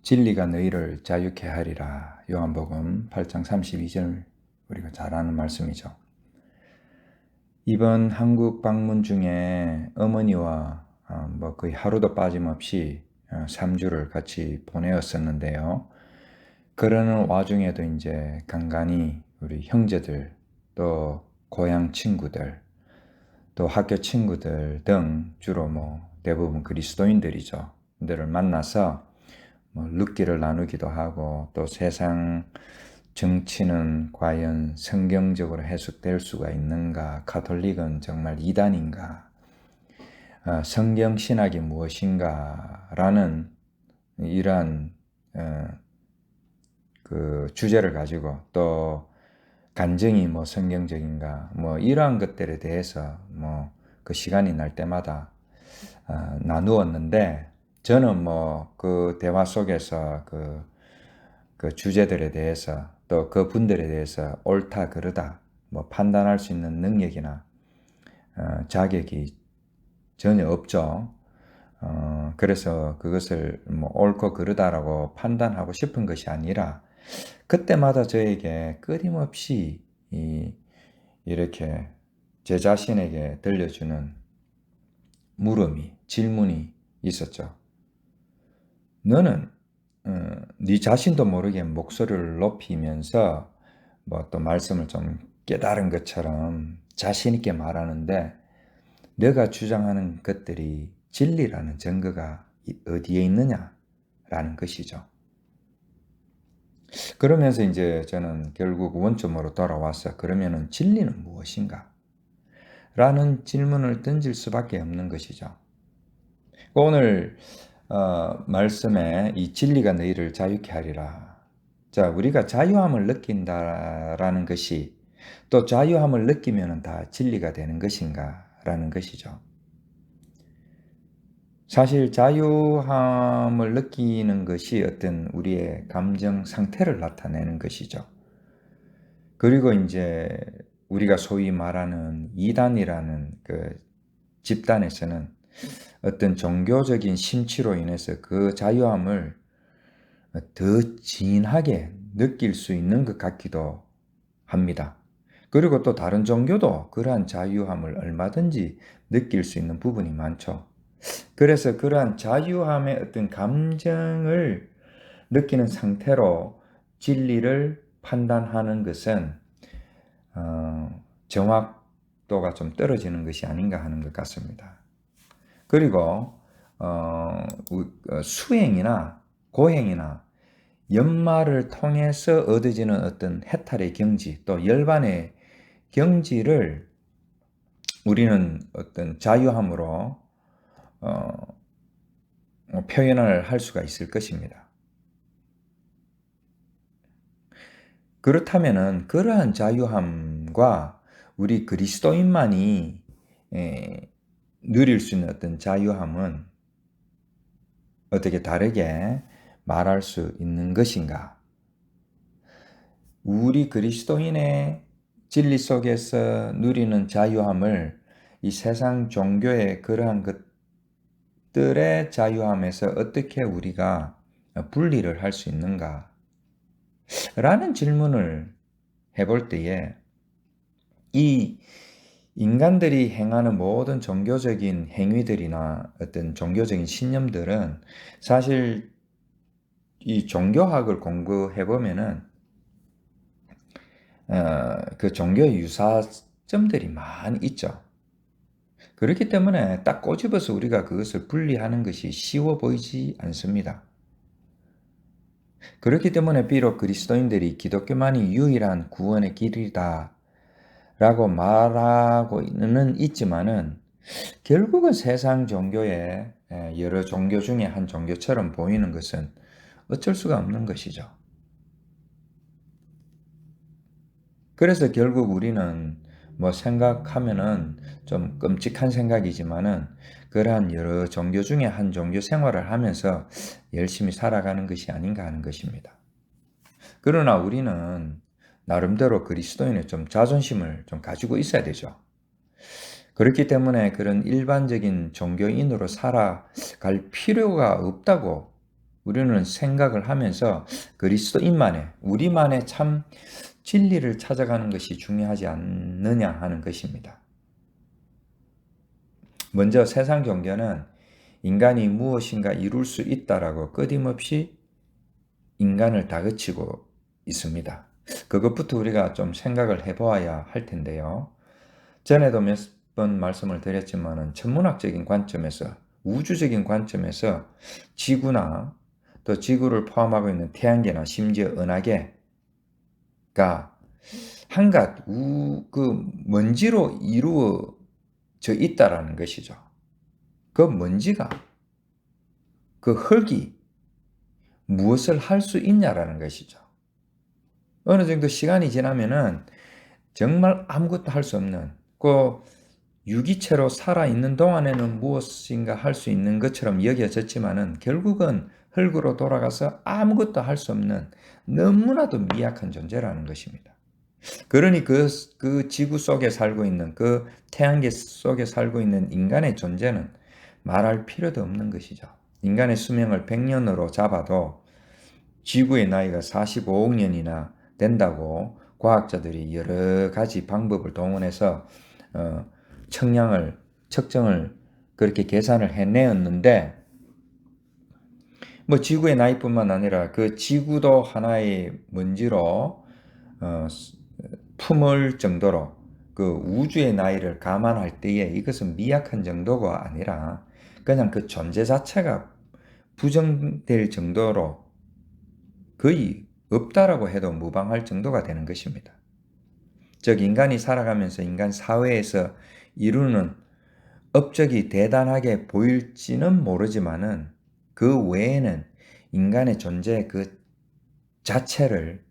진리가 너희를 자유케 하리라. 요한복음 8장 32절 우리가 잘 아는 말씀이죠. 이번 한국 방문 중에 어머니와 거의 하루도 빠짐없이 3주를 같이 보내었었는데요. 그러는 와중에도 이제 간간히 우리 형제들, 또 고향 친구들, 또 학교 친구들 등 주로 대부분 그리스도인들이죠. 들을 만나서 룻기를 나누기도 하고, 또 세상 정치는 과연 성경적으로 해석될 수가 있는가, 가톨릭은 정말 이단인가, 성경 신학이 무엇인가 라는 이러한 그 주제를 가지고, 또 간증이 성경적인가, 이러한 것들에 대해서 그 시간이 날 때마다 나누었는데, 저는 그 대화 속에서 그 주제들에 대해서, 또 그 분들에 대해서 옳다 그르다 판단할 수 있는 능력이나 자격이 전혀 없죠. 그래서 그것을 옳고 그르다라고 판단하고 싶은 것이 아니라, 그때마다 저에게 끊임없이 이렇게 제 자신에게 들려주는 질문이 있었죠. 너는 네 자신도 모르게 목소리를 높이면서 또 말씀을 좀 깨달은 것처럼 자신 있게 말하는데, 너가 주장하는 것들이 진리라는 증거가 어디에 있느냐라는 것이죠. 그러면서 이제 저는 결국 원점으로 돌아와서, 그러면은 진리는 무엇인가? 라는 질문을 던질 수밖에 없는 것이죠. 오늘 말씀에 이 진리가 너희를 자유케 하리라. 자, 우리가 자유함을 느낀다라는 것이, 또 자유함을 느끼면 다 진리가 되는 것인가? 라는 것이죠. 사실 자유함을 느끼는 것이 어떤 우리의 감정 상태를 나타내는 것이죠. 그리고 이제 우리가 소위 말하는 이단이라는 그 집단에서는 어떤 종교적인 심취로 인해서 그 자유함을 더 진하게 느낄 수 있는 것 같기도 합니다. 그리고 또 다른 종교도 그러한 자유함을 얼마든지 느낄 수 있는 부분이 많죠. 그래서 그러한 자유함의 어떤 감정을 느끼는 상태로 진리를 판단하는 것은 정확도가 좀 떨어지는 것이 아닌가 하는 것 같습니다. 그리고 수행이나 고행이나 연말을 통해서 얻어지는 어떤 해탈의 경지, 또 열반의 경지를 우리는 어떤 자유함으로 표현을 할 수가 있을 것입니다. 그렇다면은 그러한 자유함과 우리 그리스도인만이 누릴 수 있는 어떤 자유함은 어떻게 다르게 말할 수 있는 것인가? 우리 그리스도인의 진리 속에서 누리는 자유함을 이 세상 종교의 그러한 것들의 자유함에서 어떻게 우리가 분리를 할 수 있는가? 라는 질문을 해볼 때에, 이 인간들이 행하는 모든 종교적인 행위들이나 어떤 종교적인 신념들은 사실 이 종교학을 공부해 보면은 그 종교의 유사점들이 많이 있죠. 그렇기 때문에 딱 꼬집어서 우리가 그것을 분리하는 것이 쉬워 보이지 않습니다. 그렇기 때문에 비록 그리스도인들이 기독교만이 유일한 구원의 길이다 라고 말하고는 있지만은, 결국은 세상 종교의 여러 종교 중에 한 종교처럼 보이는 것은 어쩔 수가 없는 것이죠. 그래서 결국 우리는 생각하면은 좀 끔찍한 생각이지만은, 그러한 여러 종교 중에 한 종교 생활을 하면서 열심히 살아가는 것이 아닌가 하는 것입니다. 그러나 우리는 나름대로 그리스도인의 좀 자존심을 좀 가지고 있어야 되죠. 그렇기 때문에 그런 일반적인 종교인으로 살아갈 필요가 없다고 우리는 생각을 하면서 그리스도인만의, 우리만의 참 진리를 찾아가는 것이 중요하지 않느냐 하는 것입니다. 먼저 세상 종교는 인간이 무엇인가 이룰 수 있다라고 끊임없이 인간을 다그치고 있습니다. 그것부터 우리가 좀 생각을 해보아야 할 텐데요. 전에도 몇 번 말씀을 드렸지만은 천문학적인 관점에서, 우주적인 관점에서 지구나 또 지구를 포함하고 있는 태양계나 심지어 은하계가 한갓 그 먼지로 이루어져 있다라는 것이죠. 그 먼지가, 그 흙이 무엇을 할 수 있냐라는 것이죠. 어느 정도 시간이 지나면은 정말 아무것도 할 수 없는, 그 유기체로 살아있는 동안에는 무엇인가 할 수 있는 것처럼 여겨졌지만은 결국은 흙으로 돌아가서 아무것도 할 수 없는 너무나도 미약한 존재라는 것입니다. 그러니 그 지구 속에 살고 있는, 그 태양계 속에 살고 있는 인간의 존재는 말할 필요도 없는 것이죠. 인간의 수명을 100년으로 잡아도 지구의 나이가 45억 년이나 된다고 과학자들이 여러 가지 방법을 동원해서 측정을 그렇게 계산을 해내었는데, 뭐 지구의 나이뿐만 아니라 그 지구도 하나의 먼지로 품을 정도로 그 우주의 나이를 감안할 때에 이것은 미약한 정도가 아니라 그냥 그 존재 자체가 부정될 정도로 거의 없다라고 해도 무방할 정도가 되는 것입니다. 즉 인간이 살아가면서 인간 사회에서 이루는 업적이 대단하게 보일지는 모르지만은 그 외에는 인간의 존재 그 자체를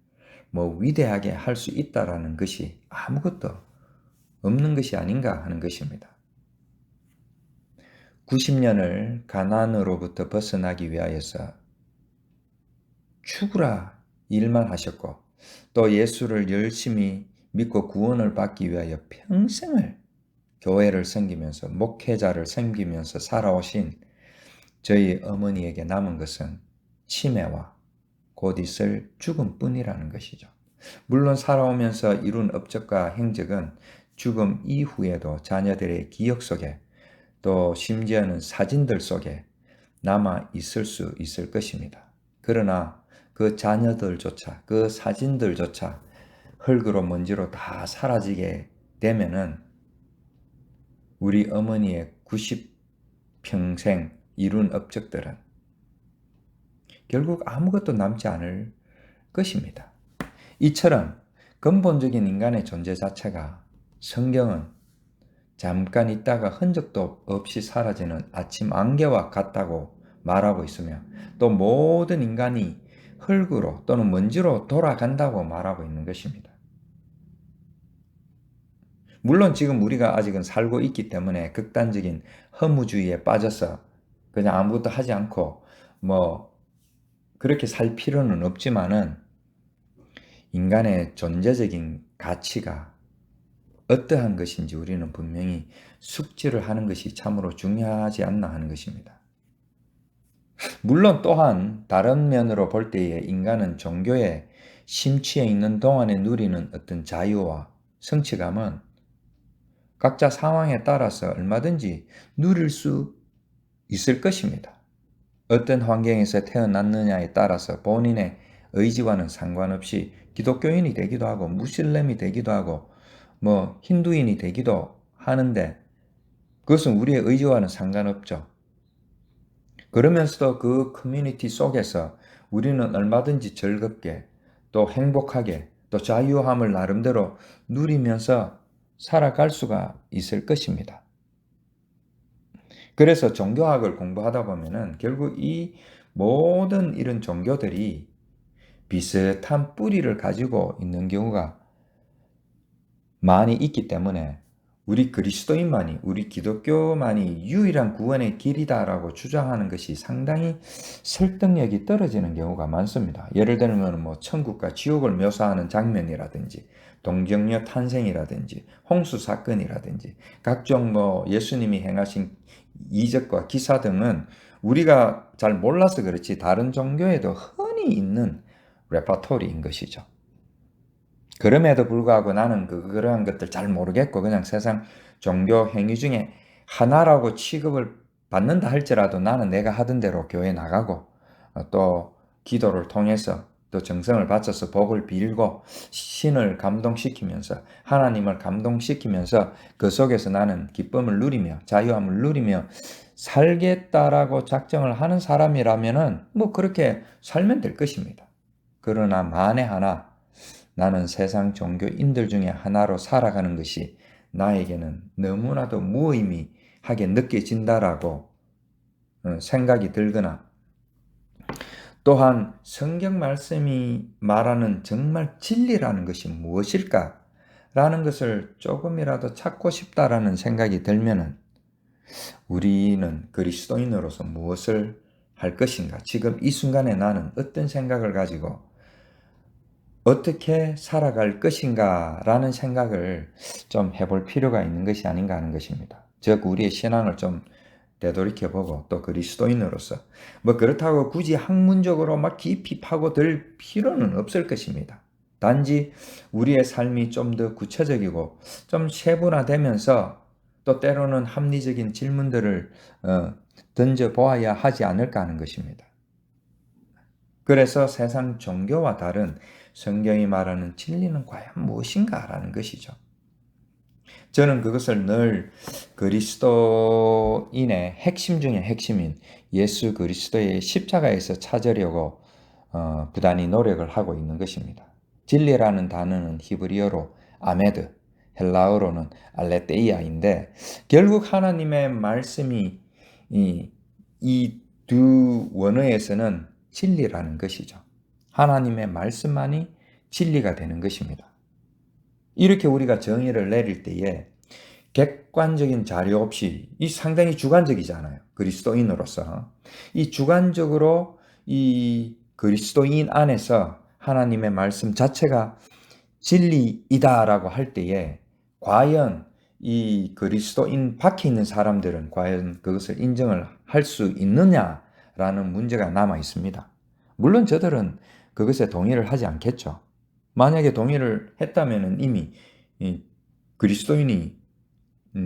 뭐 위대하게 할 수 있다라는 것이 아무것도 없는 것이 아닌가 하는 것입니다. 90년을 가난으로부터 벗어나기 위하여서 죽으라 일만 하셨고, 또 예수를 열심히 믿고 구원을 받기 위하여 평생을 교회를 섬기면서 목회자를 섬기면서 살아오신 저희 어머니에게 남은 것은 치매와 곧 있을 죽음뿐이라는 것이죠. 물론 살아오면서 이룬 업적과 행적은 죽음 이후에도 자녀들의 기억 속에, 또 심지어는 사진들 속에 남아 있을 수 있을 것입니다. 그러나 그 자녀들조차, 그 사진들조차 흙으로 먼지로 다 사라지게 되면은 우리 어머니의 90평생 이룬 업적들은 결국 아무것도 남지 않을 것입니다. 이처럼 근본적인 인간의 존재 자체가 성경은 잠깐 있다가 흔적도 없이 사라지는 아침 안개와 같다고 말하고 있으며, 또 모든 인간이 흙으로 또는 먼지로 돌아간다고 말하고 있는 것입니다. 물론 지금 우리가 아직은 살고 있기 때문에 극단적인 허무주의에 빠져서 그냥 아무것도 하지 않고 뭐 그렇게 살 필요는 없지만은 인간의 존재적인 가치가 어떠한 것인지 우리는 분명히 숙지를 하는 것이 참으로 중요하지 않나 하는 것입니다. 물론 또한 다른 면으로 볼 때에 인간은 종교에 심취해 있는 동안에 누리는 어떤 자유와 성취감은 각자 상황에 따라서 얼마든지 누릴 수 있을 것입니다. 어떤 환경에서 태어났느냐에 따라서 본인의 의지와는 상관없이 기독교인이 되기도 하고 무슬림이 되기도 하고 뭐 힌두인이 되기도 하는데 그것은 우리의 의지와는 상관없죠. 그러면서도 그 커뮤니티 속에서 우리는 얼마든지 즐겁게 또 행복하게 또 자유함을 나름대로 누리면서 살아갈 수가 있을 것입니다. 그래서 종교학을 공부하다 보면은 결국 이 모든 이런 종교들이 비슷한 뿌리를 가지고 있는 경우가 많이 있기 때문에 우리 그리스도인만이, 우리 기독교만이 유일한 구원의 길이다라고 주장하는 것이 상당히 설득력이 떨어지는 경우가 많습니다. 예를 들면 뭐 천국과 지옥을 묘사하는 장면이라든지 동정녀 탄생이라든지 홍수 사건이라든지 각종 뭐 예수님이 행하신 이적과 기사 등은 우리가 잘 몰라서 그렇지 다른 종교에도 흔히 있는 레퍼토리인 것이죠. 그럼에도 불구하고 나는 그러한 것들 잘 모르겠고 그냥 세상 종교 행위 중에 하나라고 취급을 받는다 할지라도 나는 내가 하던 대로 교회 나가고 또 기도를 통해서 또 정성을 바쳐서 복을 빌고 신을 감동시키면서 하나님을 감동시키면서 그 속에서 나는 기쁨을 누리며 자유함을 누리며 살겠다라고 작정을 하는 사람이라면은 뭐 그렇게 살면 될 것입니다. 그러나 만에 하나 나는 세상 종교인들 중에 하나로 살아가는 것이 나에게는 너무나도 무의미하게 느껴진다라고 생각이 들거나 또한 성경 말씀이 말하는 정말 진리라는 것이 무엇일까? 라는 것을 조금이라도 찾고 싶다라는 생각이 들면은 우리는 그리스도인으로서 무엇을 할 것인가? 지금 이 순간에 나는 어떤 생각을 가지고 어떻게 살아갈 것인가 라는 생각을 좀 해볼 필요가 있는 것이 아닌가 하는 것입니다. 즉 우리의 신앙을 좀 되돌이켜보고 또 그리스도인으로서 뭐 그렇다고 굳이 학문적으로 막 깊이 파고들 필요는 없을 것입니다. 단지 우리의 삶이 좀 더 구체적이고 좀 세분화되면서 또 때로는 합리적인 질문들을 던져보아야 하지 않을까 하는 것입니다. 그래서 세상 종교와 다른 성경이 말하는 진리는 과연 무엇인가 라는 것이죠. 저는 그것을 늘 그리스도인의 핵심 중의 핵심인 예수 그리스도의 십자가에서 찾으려고 부단히 노력을 하고 있는 것입니다. 진리라는 단어는 히브리어로 아메드, 헬라어로는 알레테이아인데 결국 하나님의 말씀이 이 두 원어에서는 진리라는 것이죠. 하나님의 말씀만이 진리가 되는 것입니다. 이렇게 우리가 정의를 내릴 때에 객관적인 자료 없이 이 상당히 주관적이잖아요. 그리스도인으로서. 이 주관적으로 이 그리스도인 안에서 하나님의 말씀 자체가 진리이다라고 할 때에 과연 이 그리스도인 밖에 있는 사람들은 과연 그것을 인정을 할 수 있느냐라는 문제가 남아 있습니다. 물론 저들은 그것에 동의를 하지 않겠죠. 만약에 동의를 했다면 이미 그리스도인이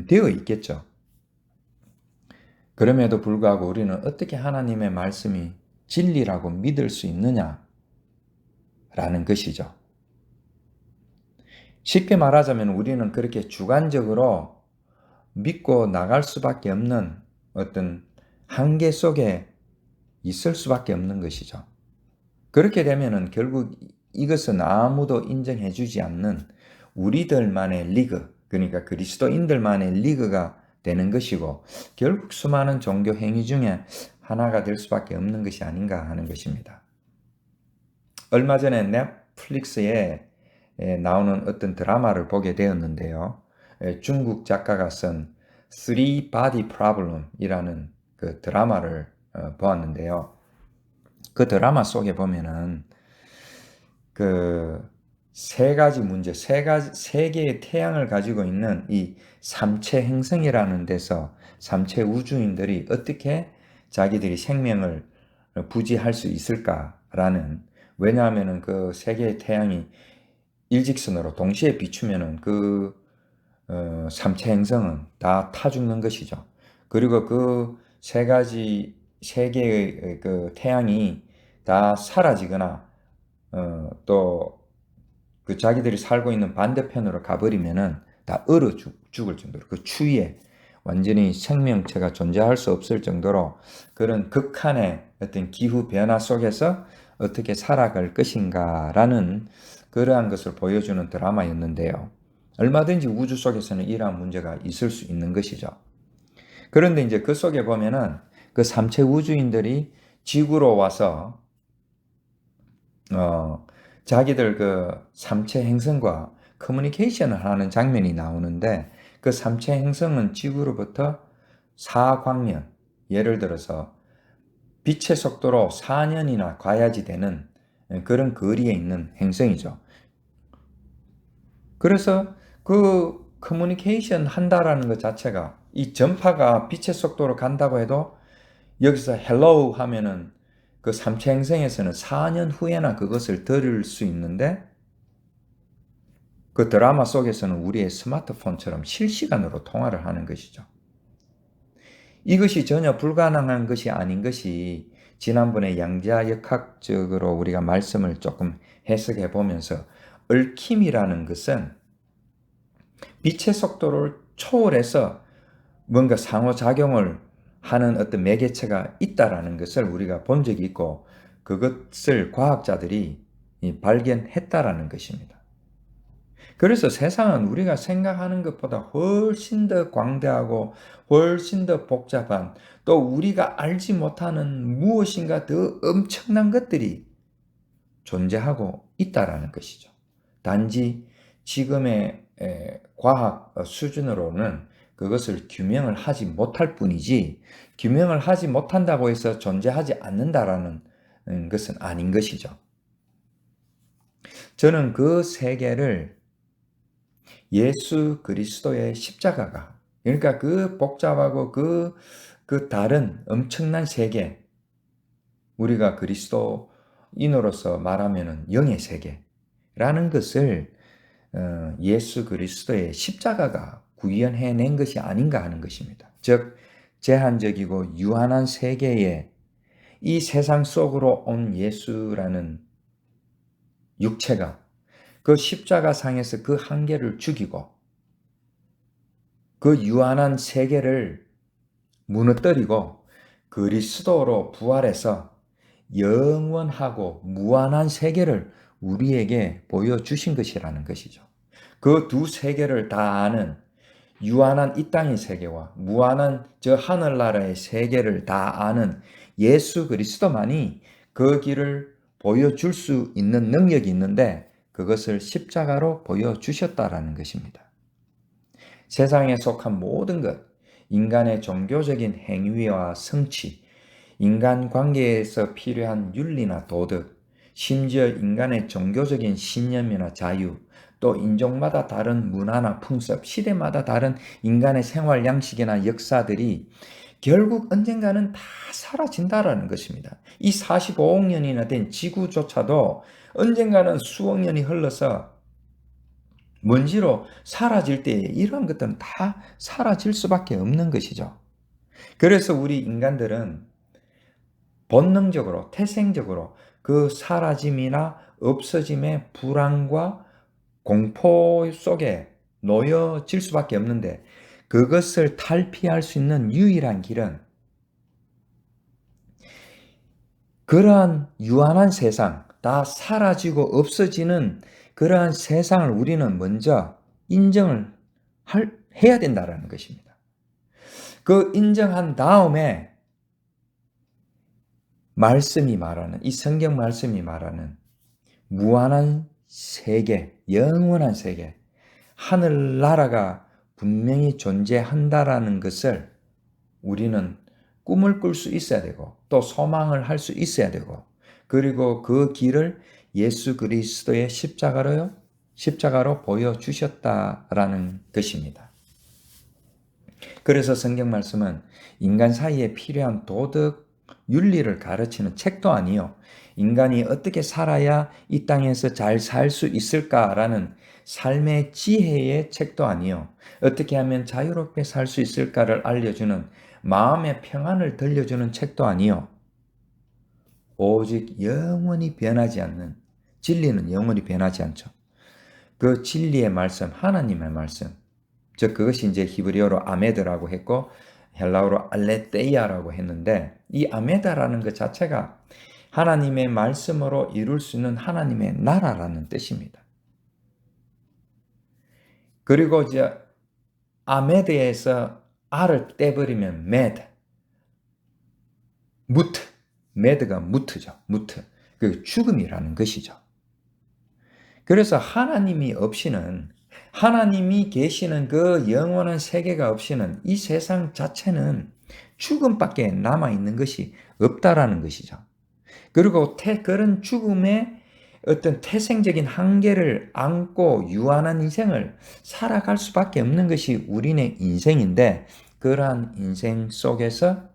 되어 있겠죠. 그럼에도 불구하고 우리는 어떻게 하나님의 말씀이 진리라고 믿을 수 있느냐라는 것이죠. 쉽게 말하자면 우리는 그렇게 주관적으로 믿고 나갈 수밖에 없는 어떤 한계 속에 있을 수밖에 없는 것이죠. 그렇게 되면은 결국 이것은 아무도 인정해 주지 않는 우리들만의 리그, 그러니까 그리스도인들만의 리그가 되는 것이고 결국 수많은 종교 행위 중에 하나가 될 수밖에 없는 것이 아닌가 하는 것입니다. 얼마 전에 넷플릭스에 나오는 어떤 드라마를 보게 되었는데요. 중국 작가가 쓴 Three Body Problem이라는 그 드라마를 보았는데요. 그 드라마 속에 보면은 그 세 가지 문제, 세 개의 태양을 가지고 있는 이 삼체 행성이라는 데서 삼체 우주인들이 어떻게 자기들이 생명을 부지할 수 있을까라는, 왜냐하면은 그 세 개의 태양이 일직선으로 동시에 비추면은 그 삼체 행성은 다 타 죽는 것이죠. 그리고 그 세 개의 그 태양이 다 사라지거나 또 그 자기들이 살고 있는 반대편으로 가버리면은 다 얼어 죽을 정도로 그 추위에 완전히 생명체가 존재할 수 없을 정도로 그런 극한의 어떤 기후 변화 속에서 어떻게 살아갈 것인가라는 그러한 것을 보여주는 드라마였는데요. 얼마든지 우주 속에서는 이러한 문제가 있을 수 있는 것이죠. 그런데 이제 그 속에 보면은 그 삼체 우주인들이 지구로 와서 자기들 그 삼체 행성과 커뮤니케이션을 하는 장면이 나오는데 그 삼체 행성은 지구로부터 4광년, 예를 들어서 빛의 속도로 4년이나 가야지 되는 그런 거리에 있는 행성이죠. 그래서 그 커뮤니케이션 한다라는 것 자체가 이 전파가 빛의 속도로 간다고 해도 여기서 hello 하면은 그 삼체행성에서는 4년 후에나 그것을 들을 수 있는데 그 드라마 속에서는 우리의 스마트폰처럼 실시간으로 통화를 하는 것이죠. 이것이 전혀 불가능한 것이 아닌 것이 지난번에 양자역학적으로 우리가 말씀을 조금 해석해 보면서 얽힘이라는 것은 빛의 속도를 초월해서 뭔가 상호작용을 하는 어떤 매개체가 있다라는 것을 우리가 본 적이 있고 그것을 과학자들이 발견했다라는 것입니다. 그래서 세상은 우리가 생각하는 것보다 훨씬 더 광대하고 훨씬 더 복잡한 또 우리가 알지 못하는 무엇인가 더 엄청난 것들이 존재하고 있다라는 것이죠. 단지 지금의 과학 수준으로는 그것을 규명을 하지 못할 뿐이지 규명을 하지 못한다고 해서 존재하지 않는다라는 것은 아닌 것이죠. 저는 그 세계를 예수 그리스도의 십자가가 그러니까 그 복잡하고 그 다른 엄청난 세계 우리가 그리스도인으로서 말하면은 영의 세계라는 것을 예수 그리스도의 십자가가 구현해낸 것이 아닌가 하는 것입니다. 즉 제한적이고 유한한 세계에 이 세상 속으로 온 예수라는 육체가 그 십자가 상에서 그 한계를 죽이고 그 유한한 세계를 무너뜨리고 그리스도로 부활해서 영원하고 무한한 세계를 우리에게 보여주신 것이라는 것이죠. 그 두 세계를 다 아는 유한한 이 땅의 세계와 무한한 저 하늘나라의 세계를 다 아는 예수 그리스도만이 그 길을 보여줄 수 있는 능력이 있는데 그것을 십자가로 보여주셨다라는 것입니다. 세상에 속한 모든 것, 인간의 종교적인 행위와 성취, 인간 관계에서 필요한 윤리나 도덕, 심지어 인간의 종교적인 신념이나 자유, 또 인종마다 다른 문화나 풍습, 시대마다 다른 인간의 생활 양식이나 역사들이 결국 언젠가는 다 사라진다라는 것입니다. 이 45억 년이나 된 지구조차도 언젠가는 수억 년이 흘러서 먼지로 사라질 때에 이러한 것들은 다 사라질 수밖에 없는 것이죠. 그래서 우리 인간들은 본능적으로, 태생적으로 그 사라짐이나 없어짐의 불안과 공포 속에 놓여질 수밖에 없는데 그것을 탈피할 수 있는 유일한 길은 그러한 유한한 세상, 다 사라지고 없어지는 그러한 세상을 우리는 먼저 인정을 해야 된다는 것입니다. 그 인정한 다음에 말씀이 말하는, 이 성경 말씀이 말하는 무한한 세계, 영원한 세계, 하늘나라가 분명히 존재한다라는 것을 우리는 꿈을 꿀 수 있어야 되고 또 소망을 할 수 있어야 되고 그리고 그 길을 예수 그리스도의 십자가로 보여주셨다라는 것입니다. 그래서 성경 말씀은 인간 사이에 필요한 도덕, 윤리를 가르치는 책도 아니요. 인간이 어떻게 살아야 이 땅에서 잘 살 수 있을까라는 삶의 지혜의 책도 아니요. 어떻게 하면 자유롭게 살 수 있을까를 알려주는 마음의 평안을 들려주는 책도 아니요. 오직 영원히 변하지 않는 진리는 영원히 변하지 않죠. 그 진리의 말씀, 하나님의 말씀. 즉 그것이 이제 히브리어로 아메드라고 했고 헬라어로 알레테이아라고 했는데 이 아메다라는 것 자체가 하나님의 말씀으로 이룰 수 있는 하나님의 나라라는 뜻입니다. 그리고 이제 아메드에서 알을 떼버리면 메드, 무트, 메드가 무트죠. 무트. 그 죽음이라는 것이죠. 그래서 하나님이 없이는 하나님이 계시는 그 영원한 세계가 없이는 이 세상 자체는 죽음밖에 남아있는 것이 없다라는 것이죠. 그리고 그런 죽음의 어떤 태생적인 한계를 안고 유한한 인생을 살아갈 수밖에 없는 것이 우리네 인생인데 그러한 인생 속에서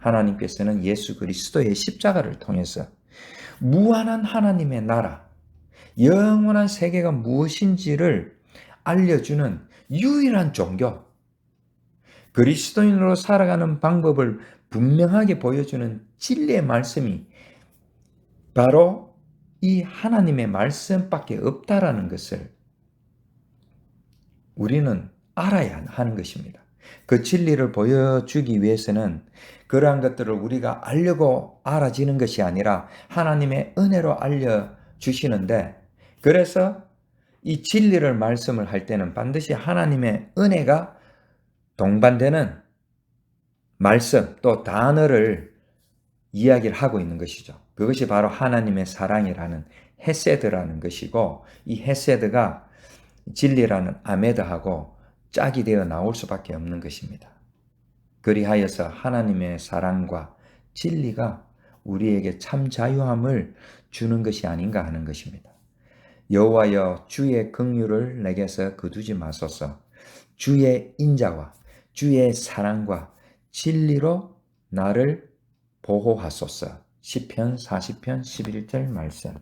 하나님께서는 예수 그리스도의 십자가를 통해서 무한한 하나님의 나라, 영원한 세계가 무엇인지를 알려주는 유일한 종교, 그리스도인으로 살아가는 방법을 분명하게 보여주는 진리의 말씀이 바로 이 하나님의 말씀밖에 없다라는 것을 우리는 알아야 하는 것입니다. 그 진리를 보여주기 위해서는 그러한 것들을 우리가 알려고 알아지는 것이 아니라 하나님의 은혜로 알려주시는데, 그래서 이 진리를 말씀을 할 때는 반드시 하나님의 은혜가 동반되는 말씀 또 단어를 이야기를 하고 있는 것이죠. 그것이 바로 하나님의 사랑이라는 헤세드라는 것이고, 이 헤세드가 진리라는 아메드하고 짝이 되어 나올 수밖에 없는 것입니다. 그리하여서 하나님의 사랑과 진리가 우리에게 참 자유함을 주는 것이 아닌가 하는 것입니다. 여호와여 주의 긍휼을 내게서 거두지 마소서. 주의 인자와 주의 사랑과 진리로 나를 보호하소서. 시편 40편 11절 말씀.